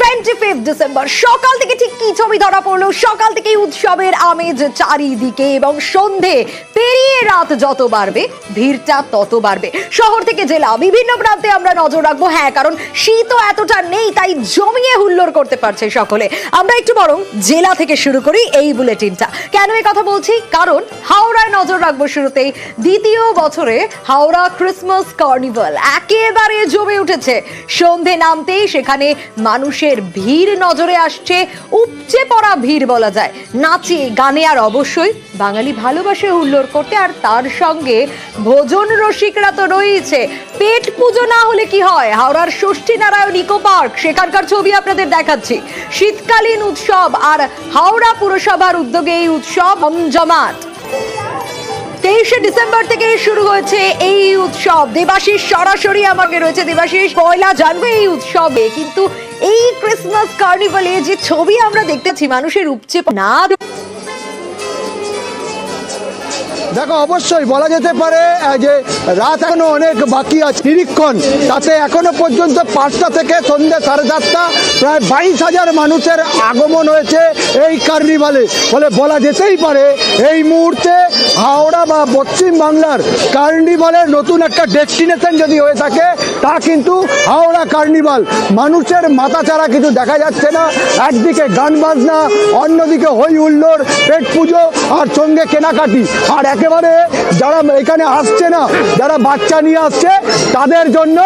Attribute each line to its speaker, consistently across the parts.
Speaker 1: 25 December সকাল থেকে ঠিক কি ছবি ধরা পড়লো, সকাল থেকে উৎসবের আমেজ চারিদিকে এবং সন্ধে পেরিয়ে রাত যত বাড়বে ভিড়টা তত বাড়বে। শহর থেকে জেলা বিভিন্ন প্রান্তে আমরা নজর রাখবো। হ্যাঁ, কারণ শীতও এতটা নেই, তাই জমিয়ে হুল্লোড় করতে পারছে সকলে। আমরা একটু বরং জেলা থেকে শুরু করি এই বুলেটিনটা। কেন এই কথা বলছি? কারণ হাওড়ায় নজর রাখবো শুরুতেই। দ্বিতীয় বছরে হাওড়া ক্রিসমাস কার্নিভাল একেবারে জমে উঠেছে। সন্ধে নামতেই সেখানে মানুষের ভিড় নজরে আসছে, উপচে পড়া ভিড় বলা যায়। নাচে গানে আর অবশ্যই বাঙালি ভালোবাসে হুল্লোড় করতে, আর তার সঙ্গে ভোজন রসিকরা তো রয়েছে। পেট পুজো না হলে কি হয়? হাওড়ার ষষ্ঠী নারায়ণ ইকো পার্ক, সেখানকার ছবি আপনাদের দেখাচ্ছি। শীতকালীন উৎসব আর হাওড়া পুরসভার উদ্যোগে এই উৎসব জমজমাট। 23 ডিসেম্বর থেকে শুরু হয়েছে এই উৎসব। দেবাশিস সরাসরি আমাকে রয়েছে। দেবাশিস, পয়লা জানবে এই উৎসবে, কিন্তু এই ক্রিসমাস কার্নিভালে যে ছবি আমরা দেখতেছি মানুষের উপচে না।
Speaker 2: দেখো, অবশ্যই বলা যেতে পারে যে রাত এখনো অনেক বাকি আছে। নিরীক্ষণ তাতে এখনো পর্যন্ত 5টা থেকে সন্ধ্যে 7:30 প্রায় 22,000 মানুষের আগমন হয়েছে এই কার্নিভালে। ফলে বলা যেতেই পারে এই মুহূর্তে হাওড়া বা পশ্চিম বাংলার কার্নিভালের নতুন একটা ডেস্টিনেশন যদি হয়ে থাকে তা কিন্তু হাওড়া কার্নিভাল। মানুষের মাথাচাড়া কিছু দেখা যাচ্ছে না। একদিকে গান বাজনা, অন্যদিকে হই হুল্লোড়, পেট পুজো আর সঙ্গে কেনাকাটি। আর একেবারে যারা এখানে আসছে না, যারা বাচ্চা নিয়ে আসছে, তাদের জন্য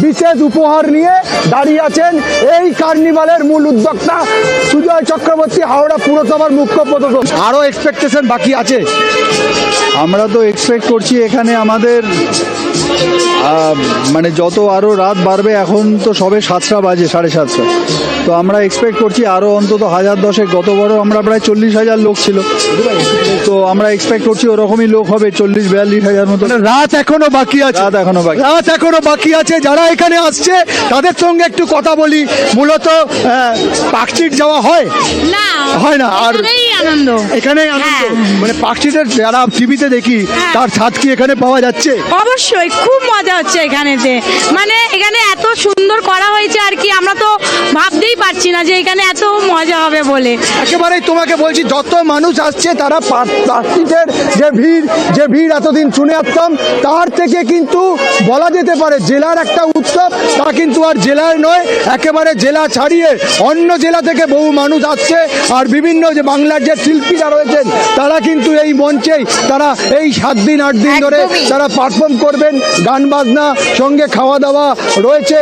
Speaker 2: বিশেষ উপহার নিয়ে দাঁড়িয়ে আছেন এই কার্নিভালের মূল উদ্যোক্তা সুজয় চক্রবর্তী, হাওড়া পুরসভার মুখ্য প্রশাসক। আরও এক্সপেকটেশন বাকি আছে।
Speaker 3: আমরা তো এক্সপেক্ট করছি এখানে আমাদের মানে যত আরও রাত বাড়বে, এখন তো সবে 7টা বাজে, 7:30। তো আমরা এক্সপেক্ট করছি আরও অন্তত 1000-10 গত বড় আমরা প্রায় 40,000 লোক ছিল। তো আমরা এক্সপেক্ট করছি ওরকমই লোক হবে, 40-42,000 মতো।
Speaker 2: রাত এখনো বাকি আছে। রাত এখনো বাকি আছে। যারা এখানে আসছে তাদের সঙ্গে একটু কথা বলি। মূলত পার্কস্ট্রিট যাওয়া হয়
Speaker 4: না,
Speaker 2: হয় না? আর
Speaker 4: আনন্দ
Speaker 2: এখানেই আনন্দ। মানে পার্কস্ট্রিটের যারা টিভিতে দেখি তার ছাদ কি এখানে পাওয়া যাচ্ছে?
Speaker 4: অবশ্যই খুব মজা হচ্ছে এখানেতে। মানে এখানে এত সুন্দর করা হয়েছে আর কি, আমরা তো ভাবতেই পারছি না যে এখানে এত মজা হবে বলে।
Speaker 2: একেবারেই তোমাকে বলছি, যত মানুষ আসছে তারা পার্কস্ট্রিটের যে ভিড় এতদিন শুনে আসতাম, তার থেকে কিন্তু বলা যেতে পারে জেলার একটা উৎসব। তা কিন্তু আর জেলার নয়, একেবারে জেলা ছাড়িয়ে অন্য জেলা থেকে বহু মানুষ আসছে। আর বিভিন্ন যে বাংলার যে শিল্পীরা রয়েছেন তারা কিন্তু এই মঞ্চেই তারা এই 7 দিন 8 দিন ধরে তারা পারফর্ম করবেন। গান বাজনা সঙ্গে খাওয়া দাওয়া রয়েছে।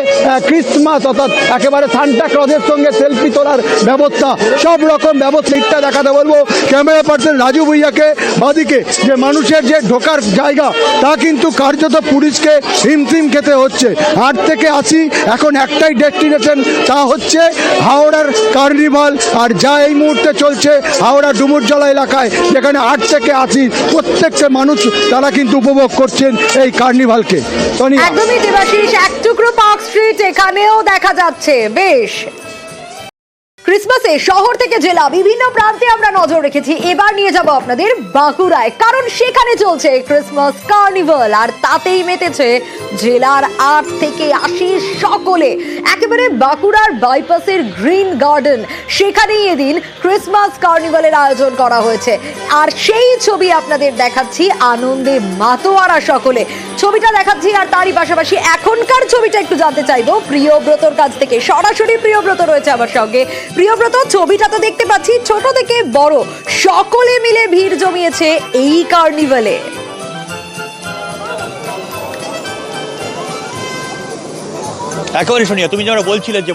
Speaker 2: ক্রিসমাস অর্থাৎ একেবারে সান্টা ক্লজের সঙ্গে সেলফি তোলার ব্যবস্থা, সব রকম ব্যবস্থা দেখাতে বলবো ক্যামেরা পার্সন রাজু ভুইয়াকে। বাদিকে যে মানুষের যে ঢোকার জায়গা তা কিন্তু কার্যত পুলিশকে হিমশিম খেতে হচ্ছে। 8 থেকে 80 এখন একটাই ডেস্টিনেশন, তা হচ্ছে হাওড়ার কার্নিভাল। আর যা এই মুহূর্তে চলছে হাওড়া ডুমুরজলা এলাকায়, যেখানে 8 থেকে 80 প্রত্যেকটা মানুষ তারা কিন্তু উপভোগ করছেন এই কার্নিভালকে।
Speaker 1: একদমই দেবাশিস, এক টুকরো পার্ক স্ট্রিট এখানেও দেখা যাচ্ছে। বেশ, ক্রিসমাসে শহর থেকে জেলা বিভিন্ন প্রান্তে আমরা নজর রেখেছি। এবার নিয়ে যাব আপনাদের বাঁকুড়ায়, কারণ সেখানে চলছে ক্রিসমাস কার্নিভাল আর তাতেই মেতেছে জেলার 8 থেকে 80 সকলে। একেবারে বাঁকুড়ার বাইপাসের গ্রিন গার্ডেন, সেখানেই এদিন ক্রিসমাস কার্নিভালের আয়োজন করা হয়েছে। আর সেই ছবি আপনাদের দেখাচ্ছি, আনন্দে মাতোয়ারা সকলে। ছবিটা দেখাচ্ছি আর তারই পাশাপাশি এখনকার ছবিটা একটু জানতে চাইবো প্রিয়ব্রতর কাছ থেকে। সরাসরি প্রিয়ব্রত রয়েছে আমার সঙ্গে। প্রিয়ব্রত, ছবিটা তো দেখতে পাচ্ছি ছোট থেকে বড় সকলে মিলে ভিড় জমিয়েছে এই কার্নিভালে।
Speaker 5: একেবারে শুনিয়া তুমি যারা বলছিলে যে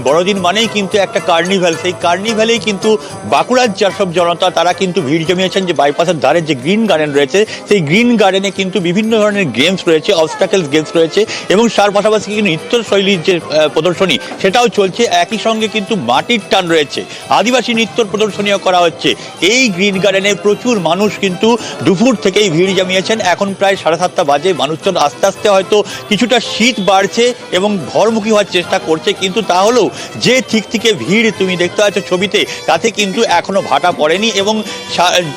Speaker 5: বড়দিন মানেই কিন্তু একটা কার্নিভাল। সেই কার্নিভালেই কিন্তু বাঁকুড়ার যেসব জনতা তারা কিন্তু ভিড় জমিয়েছেন। যে বাইপাসের ধারে যে গ্রিন গার্ডেন রয়েছে, সেই গ্রিন গার্ডেনে কিন্তু বিভিন্ন ধরনের গেমস রয়েছে, অবস্টাকেলস গেমস রয়েছে, এবং তার পাশাপাশি কিন্তু নৃত্যশৈলীর যে প্রদর্শনী সেটাও চলছে। একই সঙ্গে কিন্তু মাটির টান রয়েছে, আদিবাসী নৃত্যর প্রদর্শনীও করা হচ্ছে। এই গ্রিন গার্ডেনে প্রচুর মানুষ কিন্তু দুপুর থেকেই ভিড় জমিয়েছেন। এখন প্রায় 7:30 বাজে। মানুষজন আস্তে আস্তে হয়তো কিছুটা শীত বাড়ছে এবং শহরমুখী হওয়ার চেষ্টা করছে, কিন্তু তাহলেও যে ঠিক থেকে ভিড় তুমি দেখতে পাচ্ছ ছবিতে, তাতে কিন্তু এখনো ভাটা পড়েনি এবং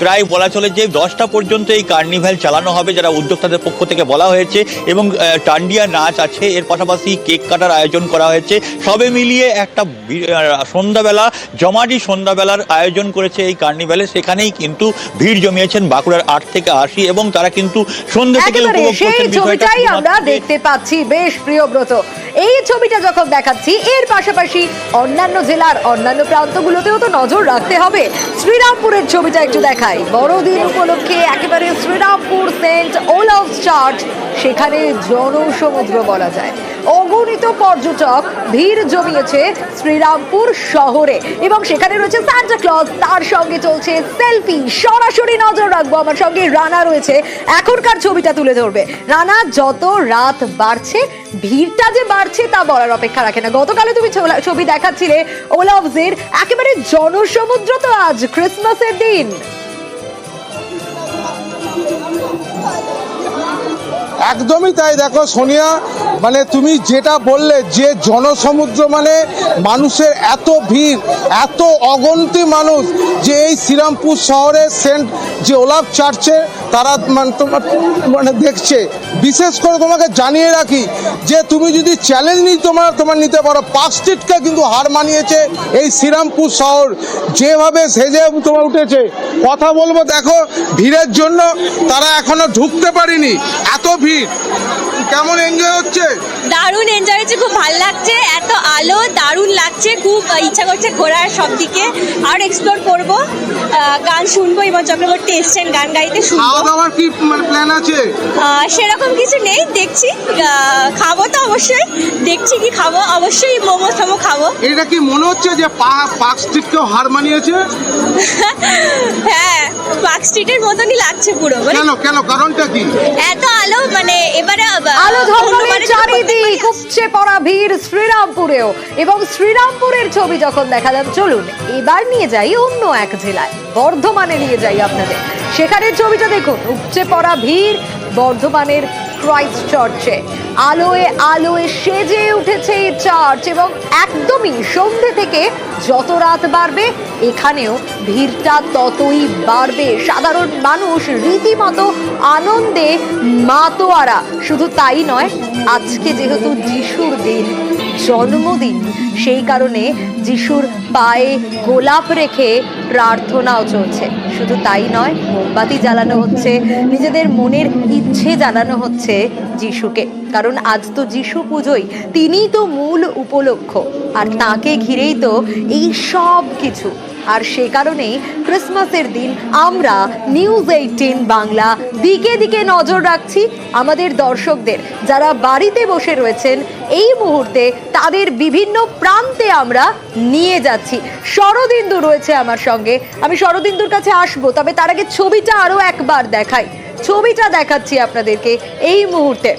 Speaker 5: প্রায় বলা চলে যে 10টা পর্যন্ত এই কার্নিভ্যাল চালানো হবে, যারা উদ্যোক্তাদের পক্ষ থেকে বলা হয়েছে, এবং টান্ডিয়া নাচ আছে, এর পাশাপাশি কেক কাটার আয়োজন করা হয়েছে। সবে মিলিয়ে একটা সন্ধ্যাবেলা জমাটি সন্ধ্যাবেলার আয়োজন করেছে এই কার্নিভ্যালে। সেখানেই কিন্তু ভিড় জমিয়েছেন বাঁকুড়ার 8 থেকে 80 এবং তারা কিন্তু সন্ধ্যে থেকে
Speaker 1: একেবারে
Speaker 5: উপভোগ
Speaker 1: সেই
Speaker 5: করছেন
Speaker 1: ছবিটাই আমরা দেখতে পাচ্ছি। বেশ প্রিয়ব্রত, এই ছবিটা যখন দেখাচ্ছি, এর পাশাপাশি অন্যান্য জেলার অন্যান্য প্রান্তগুলোতেও তো নজর রাখতে হবে। শ্রীরামপুরের ছবিটা একটু দেখাই। বড়দিন উপলক্ষে একেবারে শ্রীরামপুর সেন্ট ওলাভ চার্চ, সেখানে জনসমুদ্র বলা যায়। অগণিত পর্যটক ভিড় জমিয়েছে শ্রীরামপুর শহরে এবং সেখানে রয়েছে সান্টা ক্লজ, তার সঙ্গে চলছে সেলফি। সরাসরি নজর রাখবো, আমার সঙ্গে রানা রয়েছে, এখনকার ছবিটা তুলে ধরবে। রানা, যত রাত বাড়ছে ভিড়টা যে বাড়ছে তা বলার অপেক্ষা রাখে না। গতকালে তুমি ছবি দেখাচ্ছিলে ওলাভসের, একেবারে জনসমুদ্র তো আজ ক্রিসমাসের দিন।
Speaker 6: একদমই তাই। দেখো সোনিয়া, মানে তুমি যেটা বললে যে জনসমুদ্র, মানে মানুষের এত ভিড়, এত অগণিত মানুষ যে এই শ্রীরামপুর শহরের সেন্ট যে ওলাভ চার্চে তারা মানে দেখছে। বিশেষ করে তোমাকে জানিয়ে রাখি যে তুমি যদি চ্যালেঞ্জ তোমার নিতে পারো, পার্ক স্ট্রিটকে কিন্তু হার মানিয়েছে এই শ্রীরামপুর শহর, যেভাবে সেজে তোমার উঠেছে। কথা বলবো, দেখো ভিড়ের জন্য তারা এখনো ঢুকতে পারেনি, এত ভিড়। কেমন এনজয় হচ্ছে?
Speaker 7: দারুণ এনজয় হচ্ছে, খুব ভালো লাগছে, এত আলো দারুণ লাগছে, খুব ইচ্ছা করছে ঘোরার সব দিকে, আর এক্সপ্লোর করব, গান শুনবো। ইমন চক্রবর্তী এসছেন গান গাইতে,
Speaker 6: খাওয়া দাওয়ার কি প্ল্যান আছে?
Speaker 7: সেরকম কিছু নেই, দেখছি খাবো তো অবশ্যই, দেখছি কি খাবো, অবশ্যই মোমো টোমো খাবো।
Speaker 6: এটা কি মনে হচ্ছে যে পার্ক স্ট্রিটকেও হার মানিয়েছে?
Speaker 7: হ্যাঁ, পার্ক স্ট্রিটের মতনই লাগছে পুরো।
Speaker 6: কেন কারণটা কি?
Speaker 7: এত আলো, মানে এবারে
Speaker 1: আলো ঝলমলে চারিদিক, উপচে পড়া ভিড় শ্রীরামপুরেও। এবং শ্রীরামপুরের ছবি যখন দেখালাম, চলুন এবার নিয়ে যাই অন্য এক জেলায়, বর্ধমানে নিয়ে যাই আপনাদের। সেখানের ছবিটা দেখুন, উপচে পড়া ভিড় বর্ধমানের ক্রাইস্ট চার্চে। আলোয় আলোয় সেজে উঠেছে এই চার্চ এবং একদমই সন্ধ্যে থেকে যত রাত বাড়বে এখানেও ভিড়টা ততই বাড়বে। সাধারণ মানুষ রীতিমতো আনন্দে মাতোয়ারা। শুধু তাই নয়, আজকে যেহেতু যিশুর দিন, জন্মদিন, সেই কারণে যিশুর পায়ে গোলাপ রেখে প্রার্থনাও চলছে। শুধু তাই নয়, মোমবাতি জ্বালানো হচ্ছে, নিজেদের মনের ইচ্ছে জানানো হচ্ছে যিশুকে। কারণ আজ তো যিশু পুজোই, তিনিই তো মূল উপলক্ষ, আর তাকে ঘিরেই তো এই সব কিছু। আর সে কারণেই ক্রিসমাসের দিন আমরা নিউজ 18 বাংলা দিকে দিকে নজর রাখছি। আমাদের দর্শকদের যারা বাড়িতে বসে রয়েছেন এই মুহূর্তে, তাদের বিভিন্ন প্রান্তে আমরা নিয়ে যাচ্ছি। শরদিন্দু রয়েছে আমার সঙ্গে, আমি শরদিন্দুর কাছে আসবো, তবে তার আগে ছবিটা আরো একবার দেখাই। ছবিটা দেখাচ্ছি আপনাদেরকে এই মুহূর্তে।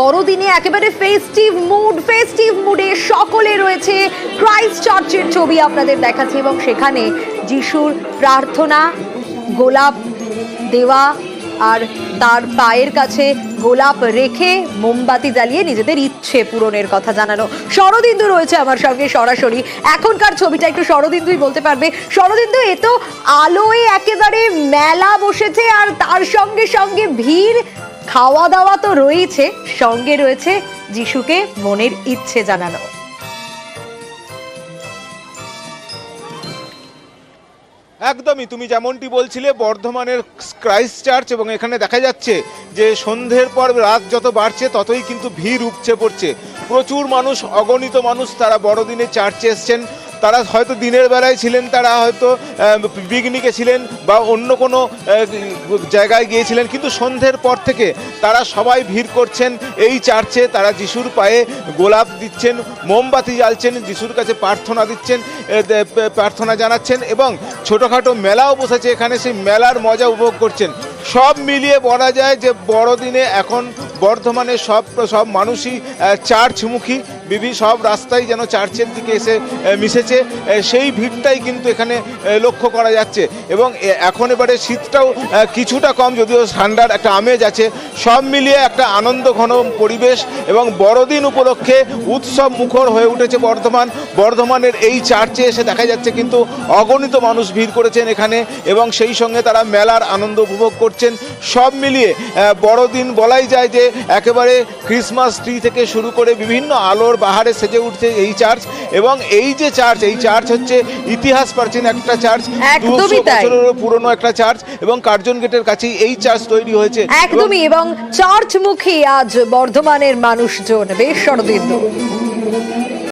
Speaker 1: বড়দিনে একেবারে ফেস্টিভ মুডে সকলে রয়েছে। ক্রাইস্ট চার্চের ছবি আপনাদের দেখাচ্ছি এবং সেখানে যিশুর প্রার্থনা, গোলাপ দেওয়া আর তার পায়ের কাছে গোলাপ রেখে মোমবাতি জ্বালিয়ে নিজেদের ইচ্ছে পূরণের কথা জানানো। শরদিন্দু রয়েছে আমার সঙ্গে সরাসরি। এখনকার ছবিটা একটু শরদিন্দুই বলতে পারবে। শরদিন্দু, এ তো আলোয় একেবারে মেলা বসেছে, আর তার সঙ্গে সঙ্গে ভিড়, খাওয়া দাওয়া তো রয়েছে, সঙ্গে রয়েছে যিশুকে মনের ইচ্ছে জানানো।
Speaker 6: একদমই তুমি যেমনটি বলছিলে, বর্ধমানের ক্রাইস্ট চার্চ, এবং এখানে দেখা যাচ্ছে যে সন্ধ্যের পর রাত যত বাড়ছে ততই কিন্তু ভিড় উপচে পড়ছে। প্রচুর মানুষ, অগণিত মানুষ তারা বড়দিনে চার্চে এসছেন। তারা হয়তো দিনের বেলায় ছিলেন, তারা হয়তো পিকনিকে ছিলেন বা অন্য কোনো জায়গায় গিয়েছিলেন, কিন্তু সন্ধ্যের পর থেকে তারা সবাই ভিড় করছেন এই চার্চে। তারা যিশুর পায়ে গোলাপ দিচ্ছেন, মোমবাতি জ্বালছেন, যিশুর কাছে প্রার্থনা দিচ্ছেন, প্রার্থনা জানাচ্ছেন, এবং ছোটোখাটো মেলাও বসেছে এখানে, সেই মেলার মজা উপভোগ করছেন। সব মিলিয়ে বলা যায় যে বড়দিনে এখন বর্ধমানে সব মানুষই চার্চমুখী। সব রাস্তাই যেন চার্চের দিকে এসে মিশেছে, সেই ভিড়টাই কিন্তু এখানে লক্ষ্য করা যাচ্ছে। এবং এখন এবারে শীতটাও কিছুটা কম, যদিও ঠান্ডার একটা আমেজ আছে। সব মিলিয়ে একটা আনন্দ ঘন পরিবেশ এবং বড়দিন উপলক্ষে উৎসব মুখর হয়ে উঠেছে বর্ধমানের এই চার্চে এসে দেখা যাচ্ছে কিন্তু অগণিত মানুষ ভিড় করেছেন এখানে এবং সেই সঙ্গে তারা মেলার আনন্দ উপভোগ করছেন। সব মিলিয়ে বড়দিন বলাই যায় যে একেবারে ক্রিসমাস ট্রি থেকে শুরু করে বিভিন্ন আলোর বাহারে সেজে উঠছে এই চার্চ। এবং এই যে চার্চ, এই চার্চ হচ্ছে ইতিহাস প্রাচীন একটা চার্চ, 200 বছরেরও পুরনো একটা চার্চ এবং কার্জন গেটের কাছেই এই চার্চ তৈরি হয়েছে।
Speaker 1: একদমই, এবং চার্চমুখী আজ বর্ধমানের মানুষজন বেশ শরদিন্দু।